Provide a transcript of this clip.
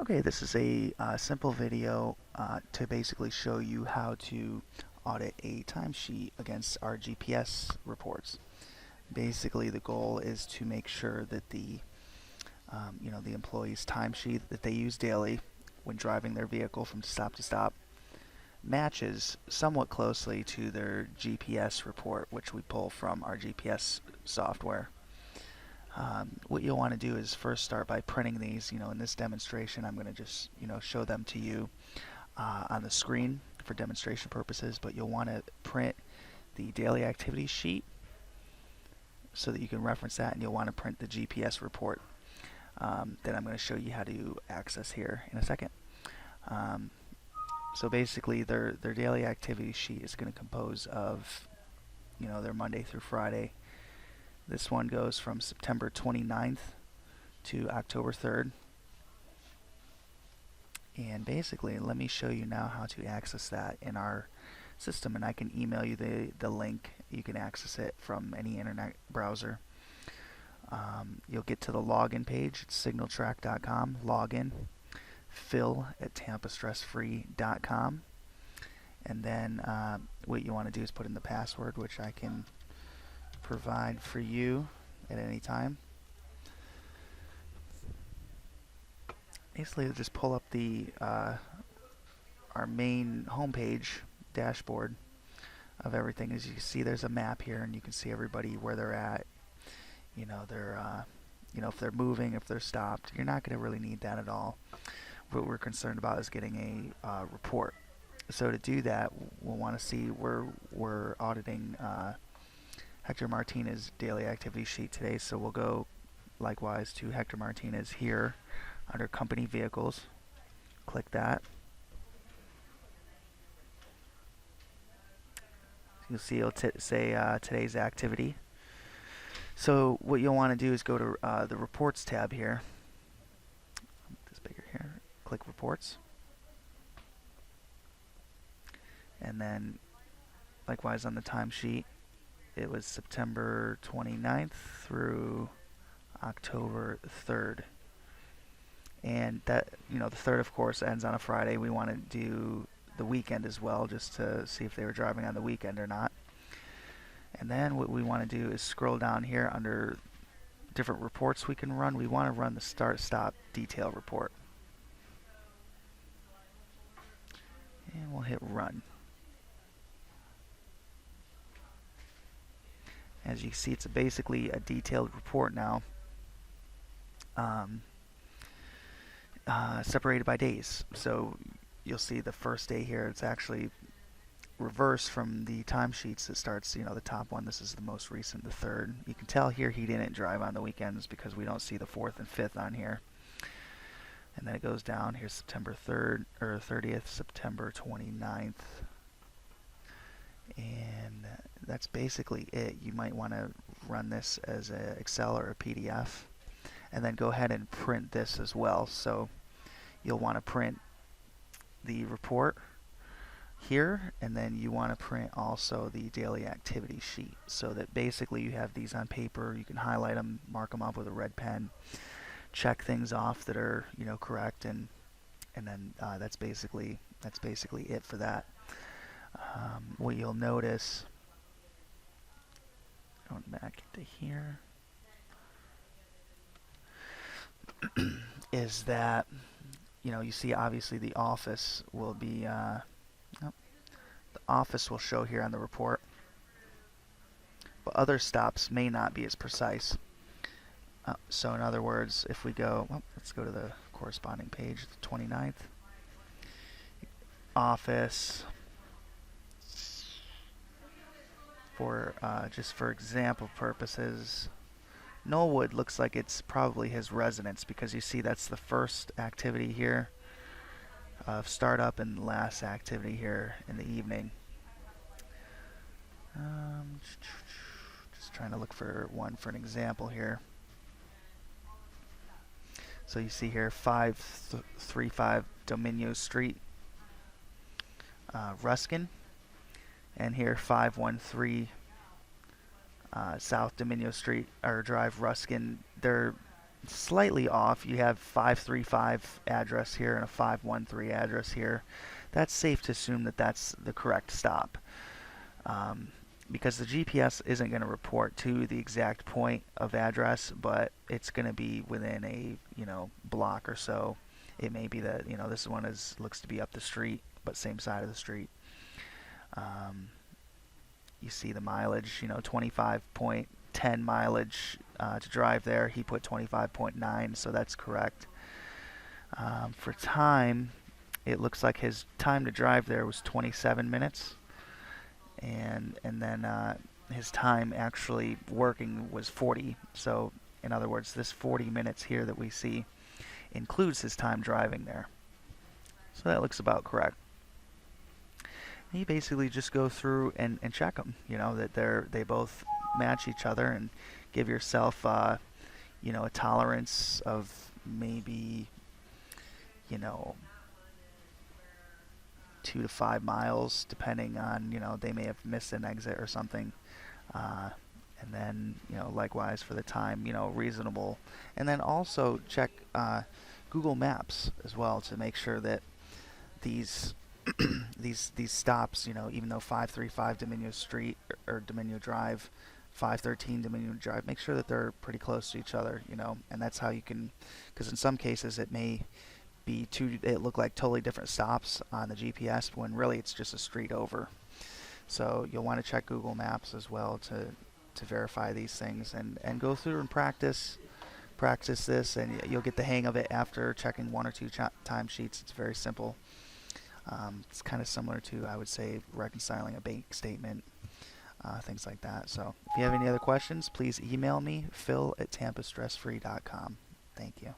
Okay, this is a simple video to basically show you how to audit a timesheet against our GPS reports. Basically, the goal is to make sure that the employee's timesheet that they use daily when driving their vehicle from stop to stop matches somewhat closely to their GPS report, which we pull from our GPS software. What you'll want to do is first start by printing these. In this demonstration, I'm going to just, show them to you on the screen for demonstration purposes, but you'll want to print the daily activity sheet so that you can reference that, and you'll want to print the GPS report that I'm going to show you how to access here in a second. So basically, their daily activity sheet is going to compose of, their Monday through Friday. This one goes from September 29th to October 3rd. And basically, let me show you now how to access that in our system, and I can email you the link. You can access it from any internet browser. You'll get to the login page. It's signaltrack.com, login, phil@tampastressfree.com, and then what you want to do is put in the password, which I can provide for you at any time. Basically, just pull up the our main homepage dashboard of everything. As you can see, there's a map here, and you can see everybody where they're at. If they're moving, if they're stopped. You're not going to really need that at all. What we're concerned about is getting a report. So to do that, we'll want to see where we're auditing Hector Martinez's daily activity sheet today. So we'll go likewise to Hector Martinez here under company vehicles. Click that. You'll see it'll say today's activity. So what you'll want to do is go to the reports tab here. This bigger here. Click reports. And then likewise on the timesheet, it was September 29th through October 3rd. And that, the 3rd, of course, ends on a Friday. We want to do the weekend as well, just to see if they were driving on the weekend or not. And then what we want to do is scroll down here under different reports we can run. We want to run the start-stop detail report. And we'll hit run. As you can see, it's basically a detailed report now, separated by days. So you'll see the first day here, it's actually reversed from the timesheets. It starts, the top one. This is the most recent, the 3rd. You can tell here he didn't drive on the weekends because we don't see the 4th and 5th on here. And then it goes down. Here's September 3rd or 30th, September 29th. And that's basically it. You might want to run this as an Excel or a PDF, and then go ahead and print this as well. So you'll want to print the report here, and then you want to print also the daily activity sheet, so that basically you have these on paper. You can highlight them, mark them up with a red pen, check things off that are correct, and then that's basically it for that. What you'll notice, going back to here, is that you see obviously the office will be the office will show here on the report, but other stops may not be as precise. So in other words, if we go, let's go to the corresponding page, the 29th, office. For just for example purposes, Knollwood looks like it's probably his residence, because you see that's the first activity here of startup and last activity here in the evening. Just trying to look for one for an example here. So you see here 535 Dominio Street, Ruskin. And here 513 South Dominio Street or Drive, Ruskin. They're slightly off. You have 535 address here and a 513 address here. That's safe to assume that that's the correct stop. Because the GPS isn't going to report to the exact point of address, but it's going to be within a block or so. It may be that this one looks to be up the street, but same side of the street. You see the mileage, 25.10 mileage to drive there. He put 25.9, so that's correct. For time, it looks like his time to drive there was 27 minutes, and then his time actually working was 40. So in other words, this 40 minutes here that we see includes his time driving there. So that looks about correct. And you basically just go through and check them, that they both match each other, and give yourself a tolerance of maybe 2 to 5 miles, depending on they may have missed an exit or something. And then likewise for the time, reasonable. And then also check Google Maps as well to make sure that these these stops, even though 535 Dominion Street or Dominion Drive, 513 Dominion Drive, make sure that they're pretty close to each other, and that's how you can, because in some cases it may be it look like totally different stops on the GPS when really it's just a street over. So you'll want to check Google Maps as well to verify these things, and go through and practice this, and you'll get the hang of it after checking 1 or 2 timesheets. It's very simple. It's kind of similar to, I would say, reconciling a bank statement, things like that. So if you have any other questions, please email me, phil@tampastressfree.com. Thank you.